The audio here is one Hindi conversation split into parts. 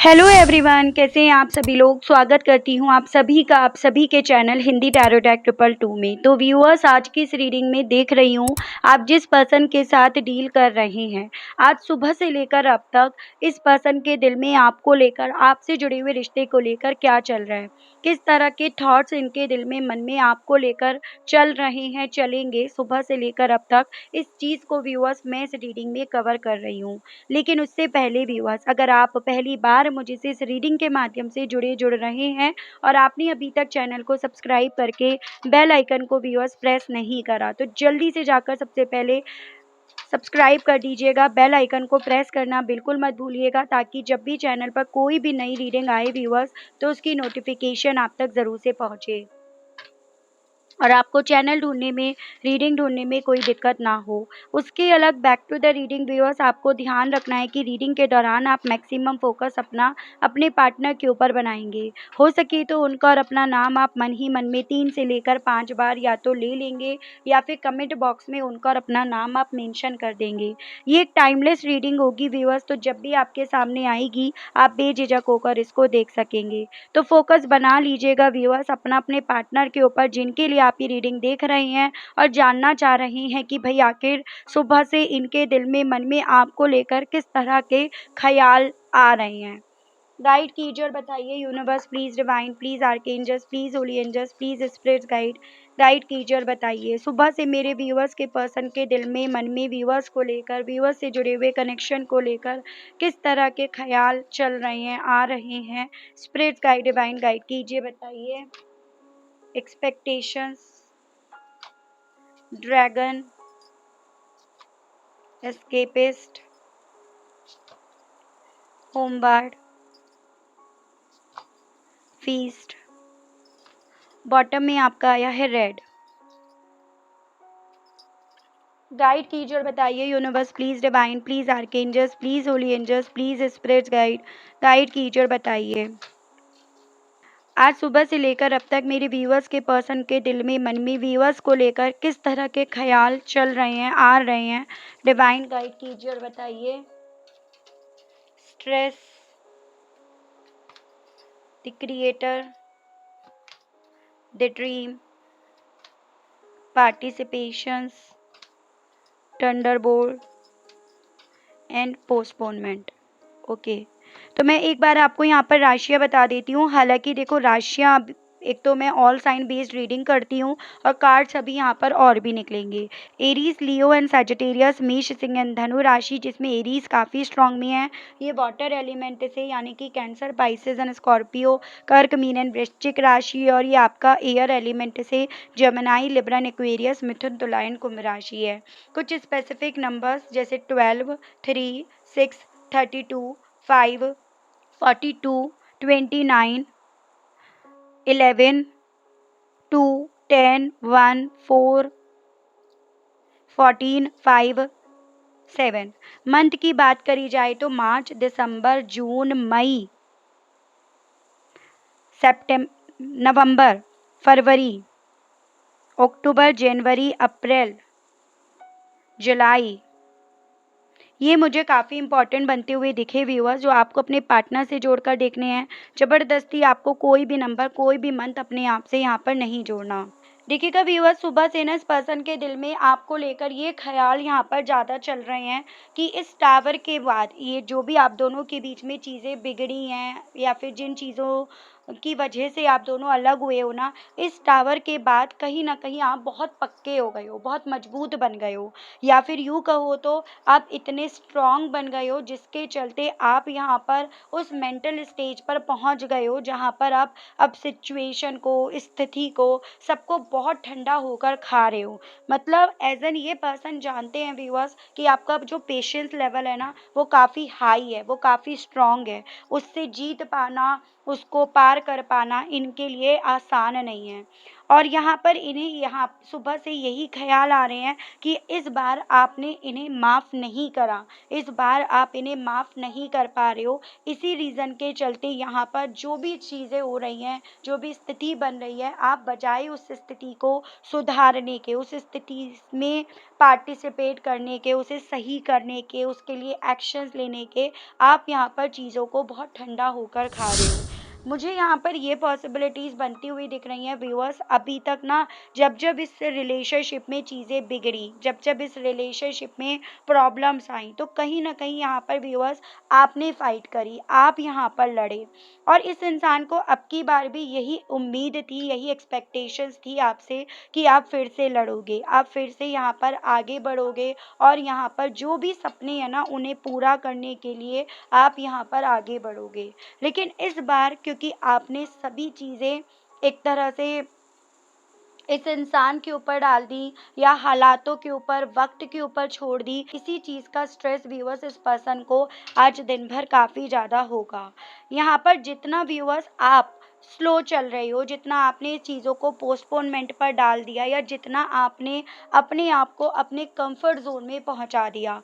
हेलो एवरीवन, कैसे हैं आप सभी लोग। स्वागत करती हूं आप सभी का आप सभी के चैनल हिंदी टैरो डेक 222 में। तो व्यूअर्स, आज की इस रीडिंग में देख रही हूं आप जिस पर्सन के साथ डील कर रहे हैं, आज सुबह से लेकर अब तक इस पर्सन के दिल में आपको लेकर, आपसे जुड़े हुए रिश्ते को लेकर क्या चल रहा है, किस तरह के थॉट्स इनके दिल में, मन में आपको लेकर चल रहे हैं, चलेंगे सुबह से लेकर अब तक। इस चीज़ को व्यूअर्स मैं इस रीडिंग में कवर कर रही हूँ। लेकिन उससे पहले व्यूअर्स, अगर आप पहली बार मुझे से इस रीडिंग के माध्यम से जुड़ रहे हैं और आपने अभी तक चैनल को सब्सक्राइब करके बेल आइकन को व्यूअर्स प्रेस नहीं करा, तो जल्दी से जाकर सबसे पहले सब्सक्राइब कर दीजिएगा। बेल आइकन को प्रेस करना बिल्कुल मत भूलिएगा, ताकि जब भी चैनल पर कोई भी नई रीडिंग आए व्यूअर्स, तो उसकी नोटिफिकेशन आप तक ज़रूर से पहुँचे और आपको चैनल ढूंढने में, रीडिंग ढूंढने में कोई दिक्कत ना हो। उसके अलग back to the reading viewers, आपको ध्यान रखना है कि रीडिंग के दौरान आप मैक्सिमम फोकस अपने पार्टनर के ऊपर बनाएंगे। हो सके तो उनका और अपना नाम आप मन ही मन में 3 से लेकर 5 बार या तो ले लेंगे, या फिर कमेंट बॉक्स में उनका और अपना नाम आप मेंशन कर देंगे। ये एक टाइमलेस रीडिंग होगी व्यूअर्स, तो जब भी आपके सामने आएगी आप बेझिझक होकर इसको देख सकेंगे। तो फोकस बना लीजिएगा व्यूअर्स अपना अपने पार्टनर के ऊपर, जिनके लिए आप ये रीडिंग देख रहे हैं और जानना चाह रहे हैं कि भाई आखिर सुबह से इनके दिल में, मन में आपको लेकर किस तरह के ख्याल आ रहे हैं। गाइड कीजिए और बताइए universe please, divine please, archangels please, holy angels please, spirits guide, guide कीजिए और बताइए सुबह से मेरे व्यूअर्स के पर्सन के दिल में, मन में व्यूअर्स को लेकर, व्यूअर्स से जुड़े हुए कनेक्शन को लेकर किस तरह के ख्याल चल रहे हैं, आ रहे हैं। स्पिरिट्स गाइड, डिवाइन गाइड कीजिए, बताइए। Expectations, dragon, escapist, homeward, feast. Bottom में आपका आया है रेड। गाइड कीजिए और बताइए universe please, divine please, archangels please, holy angels please, spirits guide, guide कीजिए और बताइए आज सुबह से लेकर अब तक मेरे व्यूअर्स के पर्सन के दिल में, मन में व्यूअर्स को लेकर किस तरह के ख्याल चल रहे हैं, आ रहे हैं। डिवाइन गाइड कीजिए और बताइए। Stress, the creator, the dream, participations, thunderbolt and postponement. Okay, तो मैं एक बार आपको यहाँ पर राशियाँ बता देती हूँ। हालांकि देखो, राशियाँ एक तो मैं ऑल साइन बेस्ड रीडिंग करती हूँ और कार्ड्स अभी यहाँ पर और भी निकलेंगे। एरीज, लियो एंड सैजिटेरियस, मेष, सिंह एंड धनु राशि, जिसमें एरीज काफ़ी स्ट्रांग में है। ये वाटर एलिमेंट से, यानी कि कैंसर, पाइसेस एंड स्कॉर्पियो, कर्क, मीन एंड वृश्चिक राशि। और ये आपका एयर एलिमेंट से जेमिनाई, लिब्रा, एक्वेरियस, मिथुन, तुला एंड कुंभ राशि है। कुछ स्पेसिफिक नंबर्स जैसे 12, 3, 6, 32, 5, 42, 29, 11, 2, 10, 1, 4, 14, 5, 7। मंथ की बात करी जाए तो मार्च, दिसंबर, जून, मई, सितंबर, नवंबर, फरवरी, अक्टूबर, जनवरी, अप्रैल, जुलाई, ये मुझे काफ़ी इंपॉर्टेंट बनते हुए दिखे व्यूअर्स, जो आपको अपने पार्टनर से जोड़कर देखने हैं। ज़बरदस्ती आपको कोई भी नंबर, कोई भी मंथ अपने आप से यहाँ पर नहीं जोड़ना। देखिएगा व्यूअर्स, सुबह से ना इस पर्सन के दिल में आपको लेकर ये ख्याल यहाँ पर ज़्यादा चल रहे हैं कि इस टावर के बाद, ये जो भी आप दोनों के बीच में चीज़ें बिगड़ी हैं, या फिर जिन चीज़ों की वजह से आप दोनों अलग हुए हो ना, इस टावर के बाद कहीं ना कहीं आप बहुत पक्के हो गए हो, बहुत मजबूत बन गए हो, या फिर यूँ कहो तो आप इतने स्ट्रांग बन गए हो, जिसके चलते आप यहाँ पर उस मेंटल स्टेज पर पहुँच गए हो जहाँ पर आप अब सिचुएशन को, स्थिति को, सबको बहुत ठंडा होकर खा रहे हो। मतलब एज एन ये पर्सन जानते हैं व्यूअर्स कि आपका जो पेशेंस लेवल है ना, वो काफ़ी हाई है, वो काफ़ी स्ट्रांग है। उससे जीत पाना, उसको पार कर पाना इनके लिए आसान नहीं है। और यहाँ पर इन्हें यहाँ सुबह से यही ख्याल आ रहे हैं कि इस बार आपने इन्हें माफ़ नहीं करा, इस बार आप इन्हें माफ़ नहीं कर पा रहे हो। इसी रीज़न के चलते यहाँ पर जो भी चीज़ें हो रही हैं, जो भी स्थिति बन रही है, आप बजाय उस स्थिति को सुधारने के, उस स्थिति में पार्टिसिपेट करने के, उसे सही करने के, उसके लिए एक्शंस लेने के, आप यहाँ पर चीज़ों को बहुत ठंडा होकर खा रहे हो। मुझे यहाँ पर ये पॉसिबिलिटीज़ बनती हुई दिख रही हैं व्यूअर्स, अभी तक ना जब-जब इस रिलेशनशिप में चीज़ें बिगड़ी, जब-जब इस रिलेशनशिप में प्रॉब्लम्स आई, तो कहीं न कहीं यहाँ पर व्यूअर्स आपने फाइट करी, आप यहाँ पर लड़े और इस इंसान को अब की बार भी यही उम्मीद थी, यही एक्सपेक्टेशंस थी आपसे कि आप फिर से लड़ोगे, आप फिर से यहाँ पर आगे बढ़ोगे और यहाँ पर जो भी सपने हैं ना, उन्हें पूरा करने के लिए आप यहाँ पर आगे बढ़ोगे। लेकिन इस बार क्योंकि आपने सभी चीज़ें एक तरह से इस इंसान के ऊपर डाल दी या हालातों के ऊपर, वक़्त के ऊपर छोड़ दी, इसी चीज़ का स्ट्रेस व्यूअर्स इस पर्सन को आज दिन भर काफ़ी ज़्यादा होगा। यहाँ पर जितना व्यूअर्स आप स्लो चल रहे हो, जितना आपने चीज़ों को पोस्टपोनमेंट पर डाल दिया या जितना आपने अपने आप को अपने कंफर्ट ज़ोन में पहुँचा दिया,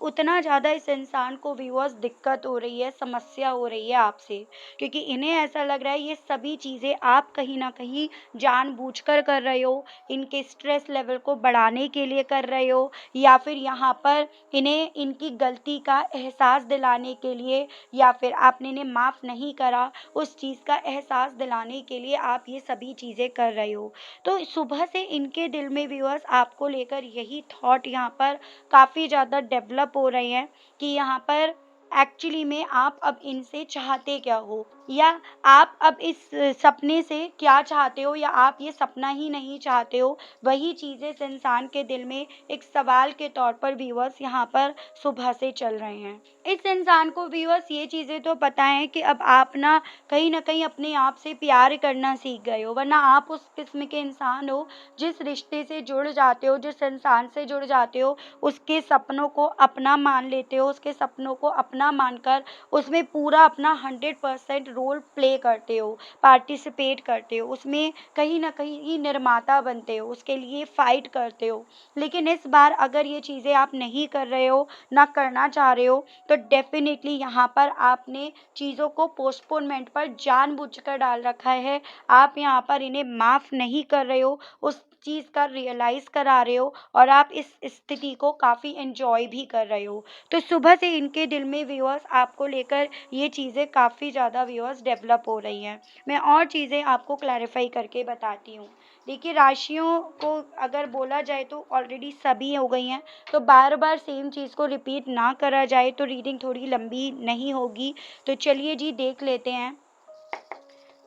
उतना ज़्यादा इस इंसान को व्यूअर्स दिक्कत हो रही है, समस्या हो रही है आपसे। क्योंकि इन्हें ऐसा लग रहा है ये सभी चीज़ें आप कहीं न कहीं जानबूझकर कर रहे हो, इनके स्ट्रेस लेवल को बढ़ाने के लिए कर रहे हो या फिर यहाँ पर इन्हें इनकी गलती का एहसास दिलाने के लिए या फिर आपने इन्हें माफ़ नहीं करा, उस चीज़ का एहसास दिलाने के लिए आप ये सभी चीज़ें कर रहे हो। तो सुबह से इनके दिल में व्यूअर्स आपको लेकर यही थॉट यहाँ पर काफ़ी ज़्यादा डेवलप हो रहे हैं कि यहाँ पर एक्चुअली में आप अब इनसे चाहते क्या हो या आप अब इस सपने से क्या चाहते हो या आप ये सपना ही नहीं चाहते हो, वही चीज़ें इस इंसान के दिल में एक सवाल के तौर पर व्यूअर्स यहाँ पर सुबह से चल रहे हैं। इस इंसान को व्यूअर्स ये चीज़ें तो पता है कि अब आप ना कहीं न कहीं अपने आप से प्यार करना सीख गए हो, वरना आप उस किस्म के इंसान हो, जिस रिश्ते से जुड़ जाते हो, जिस इंसान से जुड़ जाते हो, उसके सपनों को अपना मान लेते हो, उसके सपनों को अपना मानकर उसमें पूरा अपना 100% रोल प्ले करते हो, पार्टिसिपेट करते हो, उसमें कहीं न कहीं निर्माता बनते हो, उसके लिए फ़ाइट करते हो। लेकिन इस बार अगर ये चीज़ें आप नहीं कर रहे हो, ना करना चाह रहे हो, तो डेफ़िनिटली यहाँ पर आपने चीज़ों को पोस्टपोनमेंट पर जानबूझकर डाल रखा है। आप यहाँ पर इन्हें माफ़ नहीं कर रहे हो, उस चीज़ का रियलाइज़ करा रहे हो और आप इस स्थिति को काफ़ी एन्जॉय भी कर रहे हो। तो सुबह से इनके दिल में व्यूअर्स आपको लेकर ये चीज़ें काफ़ी ज़्यादा व्यूअर्स डेवलप हो रही हैं। मैं और चीज़ें आपको क्लैरिफ़ाई करके बताती हूँ। देखिए राशियों को अगर बोला जाए तो ऑलरेडी सभी हो गई हैं, तो बार-बार सेम चीज़ को रिपीट ना करा जाए तो रीडिंग थोड़ी लंबी नहीं होगी। तो चलिए जी देख लेते हैं।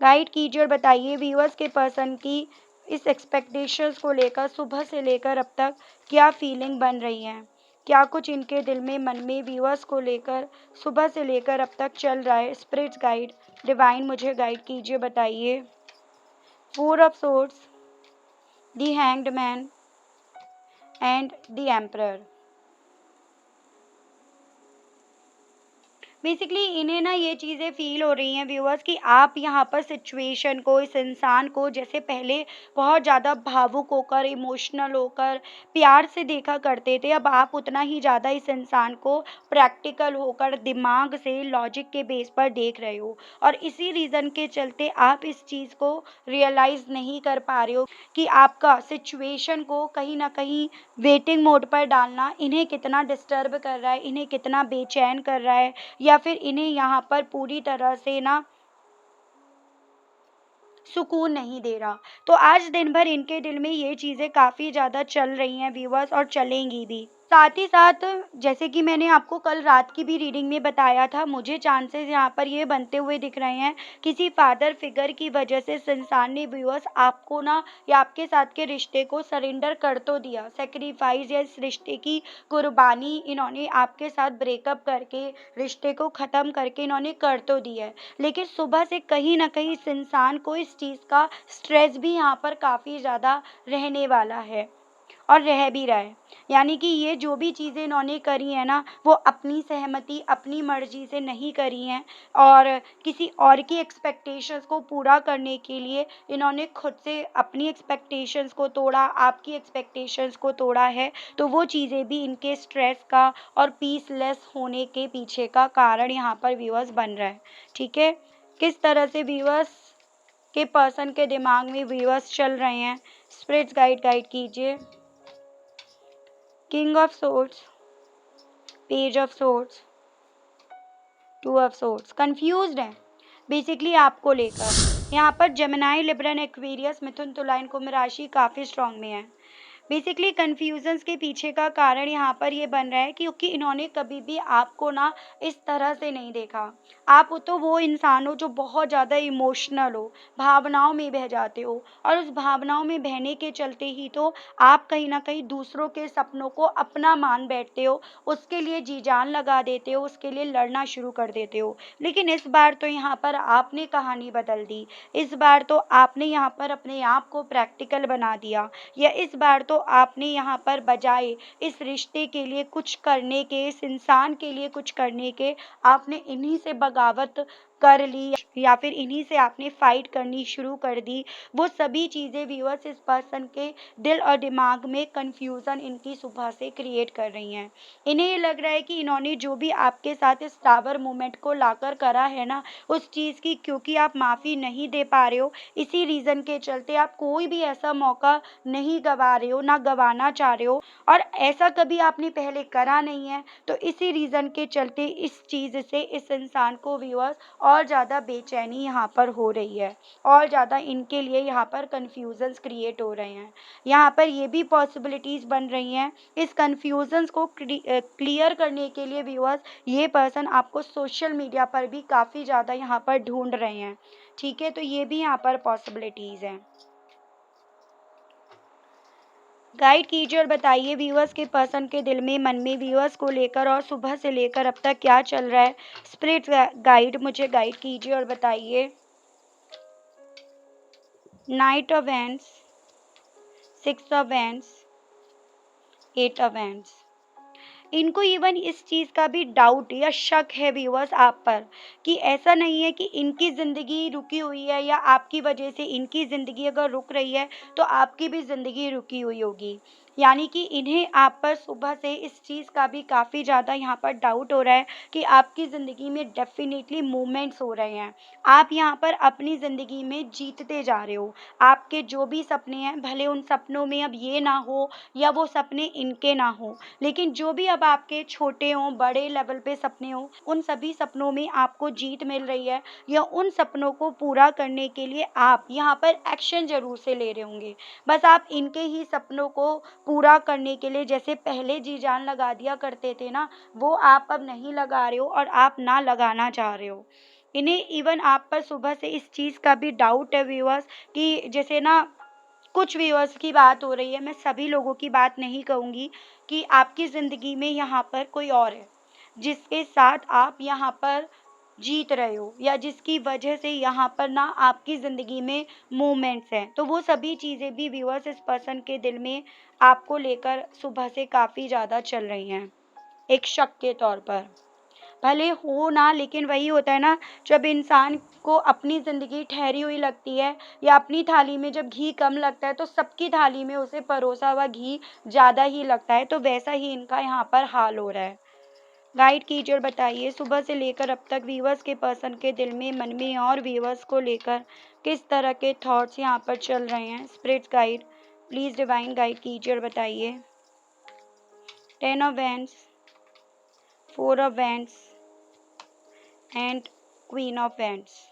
गाइड कीजिए और बताइए व्यूअर्स के पर्सन की इस एक्सपेक्टेशंस को लेकर सुबह से लेकर अब तक क्या फीलिंग बन रही है, क्या कुछ इनके दिल में मन में व्यूअर्स को लेकर सुबह से लेकर अब तक चल रहा है। स्पिरिट्स गाइड डिवाइन मुझे गाइड कीजिए, बताइए। Four of swords, the hanged man and the emperor. Basically इन्हें ना ये चीज़ें फ़ील हो रही हैं व्यूअर्स कि आप यहाँ पर सिचुएशन को, इस इंसान को जैसे पहले बहुत ज़्यादा भावुक होकर, इमोशनल होकर, प्यार से देखा करते थे, अब आप उतना ही ज़्यादा इस इंसान को प्रैक्टिकल होकर, दिमाग से, लॉजिक के बेस पर देख रहे हो। और इसी रीज़न के चलते आप इस चीज़ को रियलाइज़ नहीं कर पा रहे हो कि आपका सिचुएशन को कहीं न कहीं वेटिंग मोड पर डालना इन्हें कितना डिस्टर्ब कर रहा है, इन्हें कितना बेचैन कर रहा है या फिर इन्हें यहाँ पर पूरी तरह से ना सुकून नहीं दे रहा। तो आज दिन भर इनके दिल में ये चीज़ें काफ़ी ज़्यादा चल रही हैं व्यूअर्स और चलेंगी भी। साथ ही साथ जैसे कि मैंने आपको कल रात की भी रीडिंग में बताया था, मुझे चांसेस यहाँ पर ये बनते हुए दिख रहे हैं, किसी फादर फिगर की वजह से इस इंसान ने व्यूअर्स आपको ना या आपके साथ के रिश्ते को सरेंडर कर तो दिया, सैक्रिफाइस या इस रिश्ते की कुर्बानी इन्होंने आपके साथ ब्रेकअप करके, रिश्ते को ख़त्म करके इन्होंने कर तो दिया है। लेकिन सुबह से कहीं न कहीं इस इंसान को इस चीज़ का स्ट्रेस भी यहाँ पर काफ़ी ज़्यादा रहने वाला है। और रह भी रहा है। यानी कि ये जो भी चीज़ें इन्होंने करी हैं ना, वो अपनी सहमति, अपनी मर्ज़ी से नहीं करी हैं और किसी और की एक्सपेक्टेशंस को पूरा करने के लिए इन्होंने खुद से अपनी एक्सपेक्टेशंस को तोड़ा, आपकी एक्सपेक्टेशंस को तोड़ा है। तो वो चीज़ें भी इनके स्ट्रेस का और पीसलेस होने के पीछे का कारण यहाँ पर व्यूअर्स बन रहा है। ठीक है? किस तरह से व्यूअर्स के पर्सन के दिमाग में व्यूअर्स चल रहे हैं, स्पिरिट्स गाइड कीजिए। King of swords, page of swords, two of swords, confused हैं बेसिकली आपको लेकर। यहाँ पर जेमिनी, लिब्रा, एक्वेरियस, मिथुन, तुला, कुंभ राशि काफ़ी स्ट्रांग में है। बेसिकली कन्फ्यूजन्स के पीछे का कारण यहाँ पर ये बन रहा है क्योंकि इन्होंने कभी भी आपको ना इस तरह से नहीं देखा। आप तो वो इंसान हो जो बहुत ज़्यादा इमोशनल हो, भावनाओं में बह जाते हो और उस भावनाओं में बहने के चलते ही तो आप कहीं ना कहीं दूसरों के सपनों को अपना मान बैठते हो, उसके लिए जी जान लगा देते हो, उसके लिए लड़ना शुरू कर देते हो। लेकिन इस बार तो यहाँ पर आपने कहानी बदल दी। इस बार तो आपने यहाँ पर अपने आप को प्रैक्टिकल बना दिया, या इस बार तो आपने यहाँ पर बजाय इस रिश्ते के लिए कुछ करने के, इस इंसान के लिए कुछ करने के, आपने इन्हीं से बगावत कर ली या फिर इन्हीं से आपने फाइट करनी शुरू कर दी। वो सभी चीज़ें व्यूअर्स इस पर्सन के दिल और दिमाग में कंफ्यूजन इनकी सुबह से क्रिएट कर रही हैं। इन्हें ये लग रहा है कि इन्होंने जो भी आपके साथ इस टावर मोमेंट को लाकर करा है ना, उस चीज़ की क्योंकि आप माफ़ी नहीं दे पा रहे हो, इसी रीज़न के चलते आप कोई भी ऐसा मौका नहीं गवा रहे हो, ना गवाना चाह रहे हो और ऐसा कभी आपने पहले करा नहीं है। तो इसी रीज़न के चलते इस चीज़ से इस इंसान को व्यूअर्स और ज़्यादा बेचैनी यहाँ पर हो रही है और ज़्यादा इनके लिए यहाँ पर कन्फ्यूजन्स क्रिएट हो रहे हैं। यहाँ पर ये भी पॉसिबिलिटीज़ बन रही हैं इस कन्फ्यूजन्स को क्लियर करने के लिए व्यूअर्स, ये पर्सन आपको सोशल मीडिया पर भी काफ़ी ज़्यादा यहाँ पर ढूंढ रहे हैं। ठीक है, तो ये भी यहाँ पर पॉसिबिलिटीज़ हैं। गाइड कीजिए और बताइए व्यूअर्स के पर्सन के दिल में, मन में व्यूअर्स को लेकर और सुबह से लेकर अब तक क्या चल रहा है। स्पिरिट गाइड मुझे गाइड कीजिए और बताइए। Knight of wands, six of wands, eight of wands. इनको इवन इस चीज़ का भी डाउट या शक है व्यूअर्स आप पर कि ऐसा नहीं है कि इनकी ज़िंदगी रुकी हुई है या आपकी वजह से इनकी ज़िंदगी अगर रुक रही है तो आपकी भी ज़िंदगी रुकी हुई होगी। यानी कि इन्हें आप पर सुबह से इस चीज़ का भी काफ़ी ज़्यादा यहाँ पर डाउट हो रहा है कि आपकी ज़िंदगी में डेफिनेटली मूवमेंट्स हो रहे हैं। आप यहाँ पर अपनी ज़िंदगी में जीतते जा रहे हो। आपके जो भी सपने हैं भले उन सपनों में अब ये ना हो या वो सपने इनके ना हो, लेकिन जो भी अब आपके छोटे हों, बड़े लेवल पे सपने हों, उन सभी सपनों में आपको जीत मिल रही है या उन सपनों को पूरा करने के लिए आप यहाँ पर एक्शन ज़रूर से ले रहे होंगे। बस आप इनके ही सपनों को पूरा करने के लिए जैसे पहले जी जान लगा दिया करते थे ना, वो आप अब नहीं लगा रहे हो और आप ना लगाना चाह रहे हो। इन्हें इवन आप पर सुबह से इस चीज़ का भी डाउट है व्यूअर्स कि जैसे ना कुछ व्यूअर्स की बात हो रही है, मैं सभी लोगों की बात नहीं कहूँगी, कि आपकी ज़िंदगी में यहाँ पर कोई और है, जिसके साथ आप यहाँ पर जीत रहे हो या जिसकी वजह से यहाँ पर ना आपकी ज़िंदगी में मूवमेंट्स हैं। तो वो सभी चीज़ें भी व्यूअर्स इस पर्सन के दिल में आपको लेकर सुबह से काफ़ी ज़्यादा चल रही हैं, एक शक के तौर पर। भले हो ना, लेकिन वही होता है ना, जब इंसान को अपनी ज़िंदगी ठहरी हुई लगती है या अपनी थाली में जब घी कम लगता है तो सबकी थाली में उसे परोसा हुआ घी ज़्यादा ही लगता है। तो वैसा ही इनका यहाँ पर हाल हो रहा है। गाइड कीजिए और बताइए सुबह से लेकर अब तक व्यूअर्स के पर्सन के दिल में, मन में और व्यूअर्स को लेकर किस तरह के थॉट्स यहाँ पर चल रहे हैं। Spirits guide please divine guide कीजिए और बताइए। 10 of wands, 4 of wands and queen of wands.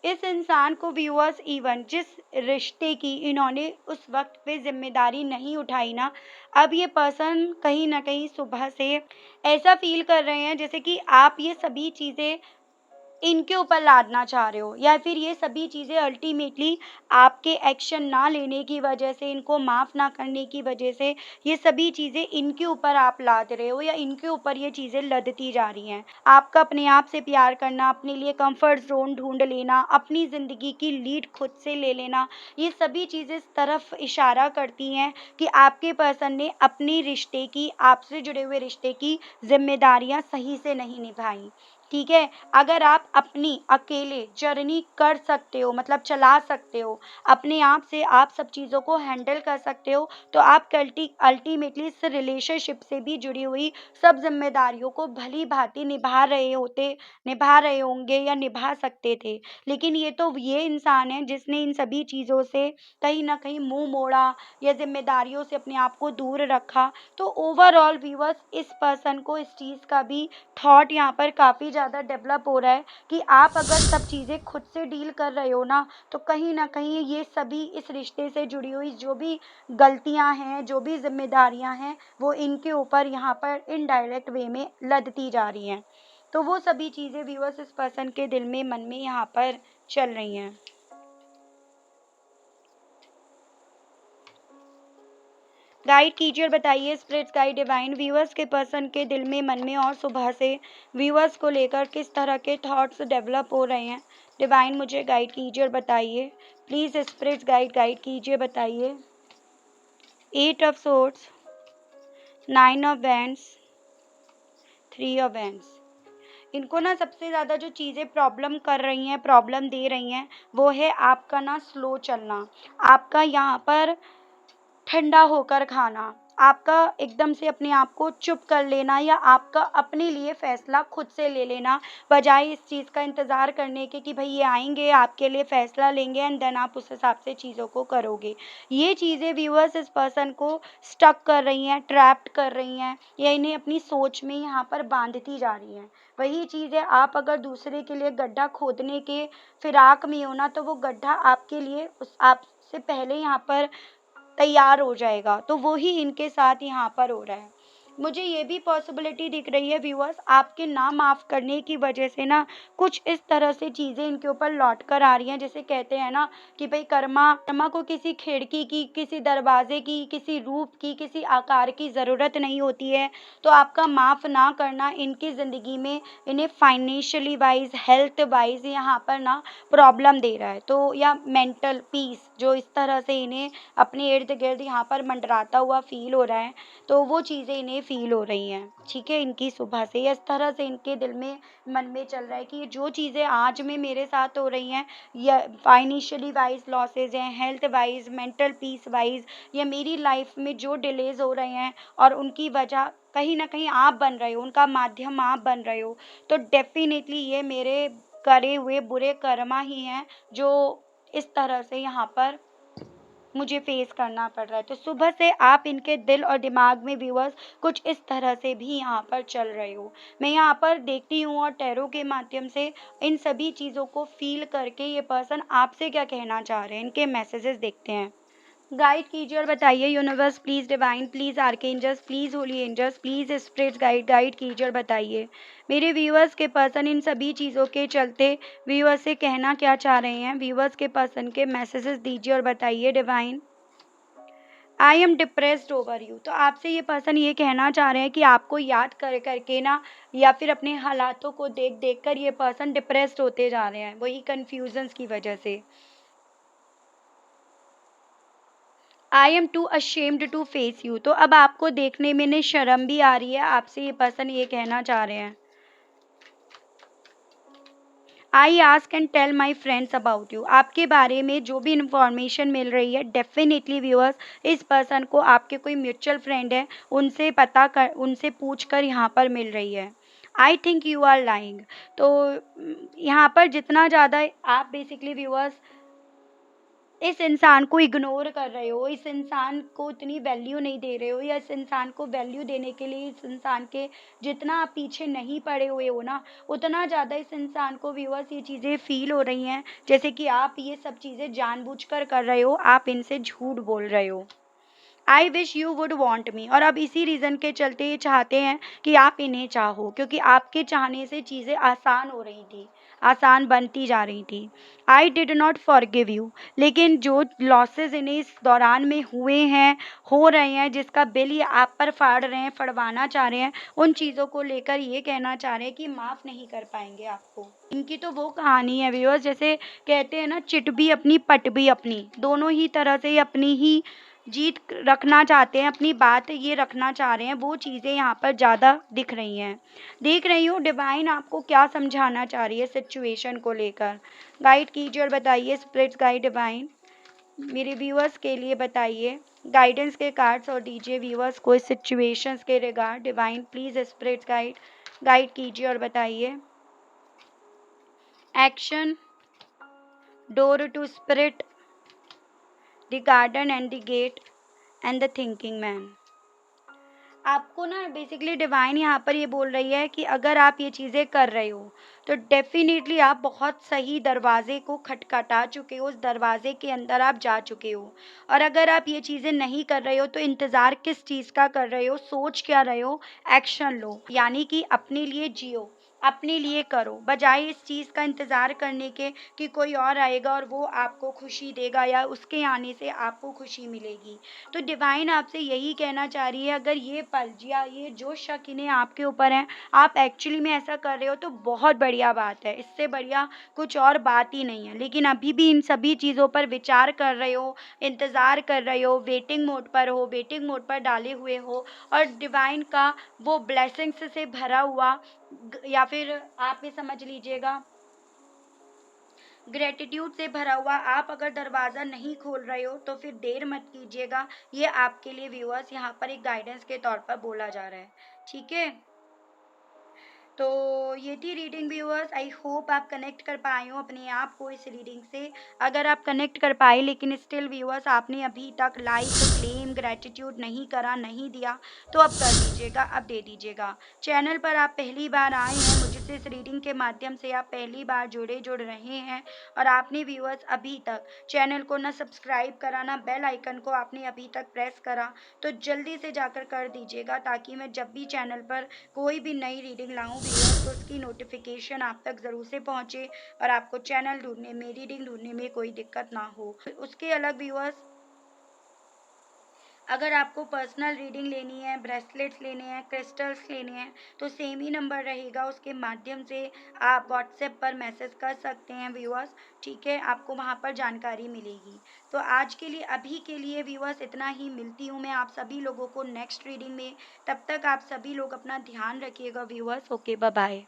इस इंसान को व्यूअर्स इवन जिस रिश्ते की इन्होंने उस वक्त पे जिम्मेदारी नहीं उठाई ना, अब ये पर्सन कहीं ना कहीं सुबह से ऐसा फील कर रहे हैं जैसे कि आप ये सभी चीज़ें इनके ऊपर लादना चाह रहे हो, या फिर ये सभी चीज़ें अल्टीमेटली आपके एक्शन ना लेने की वजह से, इनको माफ़ ना करने की वजह से ये सभी चीज़ें इनके ऊपर आप लाद रहे हो, या इनके ऊपर ये चीज़ें लदती जा रही हैं। आपका अपने आप से प्यार करना, अपने लिए कंफर्ट ज़ोन ढूँढ लेना, अपनी ज़िंदगी की लीड खुद से ले लेना, ये सभी चीज़ें इस तरफ इशारा करती हैं कि आपके पर्सन ने अपनी रिश्ते की, आपसे जुड़े हुए रिश्ते की ज़िम्मेदारियाँ सही से नहीं निभाई। ठीक है? अगर आप अपनी अकेले जर्नी कर सकते हो, मतलब चला सकते हो, अपने आप से आप सब चीज़ों को हैंडल कर सकते हो, तो आप अल्टीमेटली इस रिलेशनशिप से भी जुड़ी हुई सब ज़िम्मेदारियों को भली-भाँति निभा रहे होंगे या निभा सकते थे। लेकिन ये इंसान है जिसने इन सभी चीज़ों से कहीं न कहीं मुँह मोड़ा या ज़िम्मेदारियों से अपने आप को दूर रखा। तो ओवरऑल व्यूअर्स, इस पर्सन को इस चीज़ का भी थॉट यहाँ पर काफ़ी ज़्यादा डेवलप हो रहा है कि आप अगर सब चीज़ें खुद से डील कर रहे हो ना, तो कहीं न कहीं ये सभी इस रिश्ते से जुड़ी हुई जो भी गलतियाँ हैं, जो भी ज़िम्मेदारियाँ हैं, वो इनके ऊपर यहाँ पर इनडायरेक्ट वे में लदती जा रही हैं। तो वो सभी चीज़ें व्यूअर्स इस पर्सन के दिल में, मन में यहाँ पर चल रही हैं। गाइड कीजिए और बताइए स्पिरिट्स गाइड डिवाइन, व्यूअर्स के पर्सन के दिल में, मन में और सुबह से व्यूअर्स को लेकर किस तरह के थॉट्स डेवलप हो रहे हैं। डिवाइन मुझे गाइड कीजिए और बताइए। प्लीज़ स्पिरिट्स गाइड गाइड कीजिए, बताइए। 8 of swords, 9 of wands, 3 of wands. इनको ना सबसे ज़्यादा जो चीज़ें प्रॉब्लम कर रही हैं, प्रॉब्लम दे रही हैं, वो है आपका ना स्लो चलना, आपका यहाँ पर ठंडा होकर खाना, आपका एकदम से अपने आप को चुप कर लेना, या आपका अपने लिए फ़ैसला खुद से ले लेना, बजाय इस चीज़ का इंतज़ार करने के कि भई ये आएँगे, आपके लिए फ़ैसला लेंगे एंड देन आप उस हिसाब से चीज़ों को करोगे। ये चीज़ें व्यूअर्स इस पर्सन को स्टक कर रही हैं, ट्रैप्ड कर रही हैं, या इन्हें अपनी सोच में यहाँ पर बाँधती जा रही हैं। वही चीज़ है, आप अगर दूसरे के लिए गड्ढा खोदने के फिराक में हो ना, तो वो गड्ढा आपके लिए उस आपसे पहले यहाँ पर तैयार हो जाएगा, तो वो ही इनके साथ यहाँ पर हो रहा है। मुझे ये भी पॉसिबिलिटी दिख रही है व्यूअर्स, आपके ना माफ़ करने की वजह से ना कुछ इस तरह से चीज़ें इनके ऊपर लौट कर आ रही हैं, जैसे कहते हैं ना कि भई कर्मा कर्मा को किसी खिड़की की, किसी दरवाजे की, किसी रूप की, किसी आकार की ज़रूरत नहीं होती है। तो आपका माफ़ ना करना इनकी ज़िंदगी में इन्हें फाइनेंशियली वाइज़, हेल्थ वाइज़ यहाँ पर ना प्रॉब्लम दे रहा है। तो या मेंटल पीस जो इस तरह से इन्हें अपने इर्द-गिर्द यहाँ पर मंडराता हुआ फ़ील हो रहा है, तो वो चीज़ें इन्हें फ़ील हो रही हैं, ठीक है? इनकी सुबह से या इस तरह से इनके दिल में, मन में चल रहा है कि ये जो चीज़ें आज में मेरे साथ हो रही हैं, या फाइनेंशियली वाइज़ लॉसेस हैं, health wise, mental peace wise, या मेरी लाइफ़ में जो डिलेज़ हो रहे हैं, और उनकी वजह कहीं न कहीं आप बन रहे हो, उनका माध्यम आप बन रहे हो। तो डेफ़िनिटली ये मेरे करे हुए बुरे कर्मा ही हैं, जो इस तरह से यहाँ पर मुझे फेस करना पड़ रहा है। तो सुबह से आप इनके दिल और दिमाग में व्यूअर्स कुछ इस तरह से भी यहाँ पर चल रहे हो। मैं यहाँ पर देखती हूँ, और टैरो के माध्यम से इन सभी चीज़ों को फ़ील करके ये पर्सन आपसे क्या कहना चाह रहे हैं, इनके मैसेजेस देखते हैं। गाइड कीजिए और बताइए universe, please divine, please archangels, please holy angels, please spirits guide guide कीजिए और बताइए मेरे व्यूअर्स के पर्सन इन सभी चीज़ों के चलते व्यूअर्स से कहना क्या चाह रहे हैं। व्यूअर्स के पर्सन के मैसेजेस दीजिए और बताइए divine. I am depressed over you, तो आपसे ये पर्सन ये कहना चाह रहे हैं कि आपको याद कर करके ना, या फिर अपने हालातों को देख देख कर ये पर्सन डिप्रेस्ड होते जा रहे हैं, वही कन्फ्यूजन्स की वजह से। I am too ashamed to face you, तो अब आपको देखने में ने शर्म भी आ रही है, आपसे ये पर्सन ये कहना चाह रहे हैं। I ask and tell my friends about you, आपके बारे में जो भी इंफॉर्मेशन मिल रही है, डेफिनेटली व्यूअर्स इस पर्सन को आपके कोई म्यूचुअल फ्रेंड है, उनसे पूछ कर यहाँ पर मिल रही है। I think you are lying, तो यहाँ पर जितना ज़्यादा आप बेसिकली व्यूअर्स इस इंसान को इग्नोर कर रहे हो, इस इंसान को उतनी वैल्यू नहीं दे रहे हो, या इस इंसान को वैल्यू देने के लिए इस इंसान के जितना आप पीछे नहीं पड़े हुए हो ना, उतना ज़्यादा इस इंसान को व्यूअर्स ये चीज़ें फ़ील हो रही हैं, जैसे कि आप ये सब चीज़ें जानबूझकर कर रहे हो, आप इनसे झूठ बोल रहे हो। I wish you would want me, और अब इसी रीज़न के चलते ये चाहते हैं कि आप इन्हें चाहो, क्योंकि आपके चाहने से चीज़ें आसान हो रही थी, आसान बनती जा रही थी। I did not forgive you, लेकिन जो लॉसेस इन्हें इस दौरान में हुए हैं, हो रहे हैं, जिसका बिल ये आप पर फाड़ रहे हैं, फड़वाना चाह रहे हैं, उन चीज़ों को लेकर ये कहना चाह रहे हैं कि माफ़ नहीं कर पाएंगे आपको। इनकी तो वो कहानी है व्यूअर्स, जैसे कहते हैं ना, चिट भी अपनी पट भी अपनी, दोनों ही तरह से ये अपनी ही जीत रखना चाहते हैं, अपनी बात ये रखना चाह रहे हैं, वो चीज़ें यहाँ पर ज़्यादा दिख रही हैं। देख रही हूँ डिवाइन आपको क्या समझाना चाह रही है सिचुएशन को लेकर। गाइड कीजिए और बताइए, स्पिरिट्स गाइड डिवाइन मेरे व्यूअर्स के लिए बताइए, गाइडेंस के कार्ड्स और दीजिए व्यूअर्स को इस सिचुएशंस के regard. Divine please spirits guide guide कीजिए और बताइए। Action, door to spirit, the garden and the gate and the thinking man. आपको ना बेसिकली डिवाइन यहाँ पर ये बोल रही है कि अगर आप ये चीज़ें कर रहे हो तो डेफिनेटली आप बहुत सही दरवाजे को खटखटा चुके हो, उस दरवाजे के अंदर आप जा चुके हो। और अगर आप ये चीज़ें नहीं कर रहे हो तो इंतज़ार किस चीज़ का कर रहे हो, सोच क्या रहे हो, एक्शन लो, यानी कि अपने लिए जियो, अपने लिए करो, बजाय इस चीज़ का इंतज़ार करने के कि कोई और आएगा और वो आपको खुशी देगा या उसके आने से आपको खुशी मिलेगी। तो डिवाइन आपसे यही कहना चाह रही है, अगर ये पल या ये जो शक इन्हें आपके ऊपर है, आप एक्चुअली में ऐसा कर रहे हो तो बहुत बढ़िया बात है, इससे बढ़िया कुछ और बात ही नहीं है। लेकिन अभी भी इन सभी चीज़ों पर विचार कर रहे हो, इंतज़ार कर रहे हो, वेटिंग मोड पर हो, वेटिंग मोड पर डाले हुए हो, और डिवाइन का वो ब्लेसिंग्स से भरा हुआ या फिर आप ये समझ लीजिएगा ग्रेटिट्यूड से भरा हुआ आप अगर दरवाज़ा नहीं खोल रहे हो तो फिर देर मत कीजिएगा। ये आपके लिए व्यूअर्स यहाँ पर एक गाइडेंस के तौर पर बोला जा रहा है, ठीक है। तो ये थी रीडिंग व्यूअर्स, आई होप आप कनेक्ट कर पाए हो अपने आप को इस रीडिंग से। अगर आप कनेक्ट कर पाए लेकिन स्टिल व्यूअर्स आपने अभी तक लाइक, क्लेम, ग्रेटिट्यूड नहीं करा, नहीं दिया, तो अब कर दीजिएगा, अब दे दीजिएगा। चैनल पर आप पहली बार आए हैं, मुझसे इस रीडिंग के माध्यम से आप पहली बार जुड़ रहे हैं और आपने व्यूअर्स अभी तक चैनल को ना सब्सक्राइब करा, ना बेल आइकन को आपने अभी तक प्रेस करा, तो जल्दी से जाकर कर दीजिएगा, ताकि मैं जब भी चैनल पर कोई भी नई रीडिंग लाऊं व्यूअर्स तो उसकी नोटिफिकेशन आप तक ज़रूर से पहुंचे और आपको चैनल ढूंढने में, रीडिंग ढूंढने में कोई दिक्कत ना हो। उसके अलग व्यूअर्स, अगर आपको पर्सनल रीडिंग लेनी है, ब्रेसलेट्स लेने हैं, क्रिस्टल्स लेने हैं, तो सेम ही नंबर रहेगा, उसके माध्यम से आप व्हाट्सएप पर मैसेज कर सकते हैं व्यूअर्स, ठीक है, आपको वहाँ पर जानकारी मिलेगी। तो आज के लिए, अभी के लिए व्यूअर्स इतना ही, मिलती हूँ मैं आप सभी लोगों को नेक्स्ट रीडिंग में। तब तक आप सभी लोग अपना ध्यान रखिएगा व्यूअर्स। Okay, bye bye.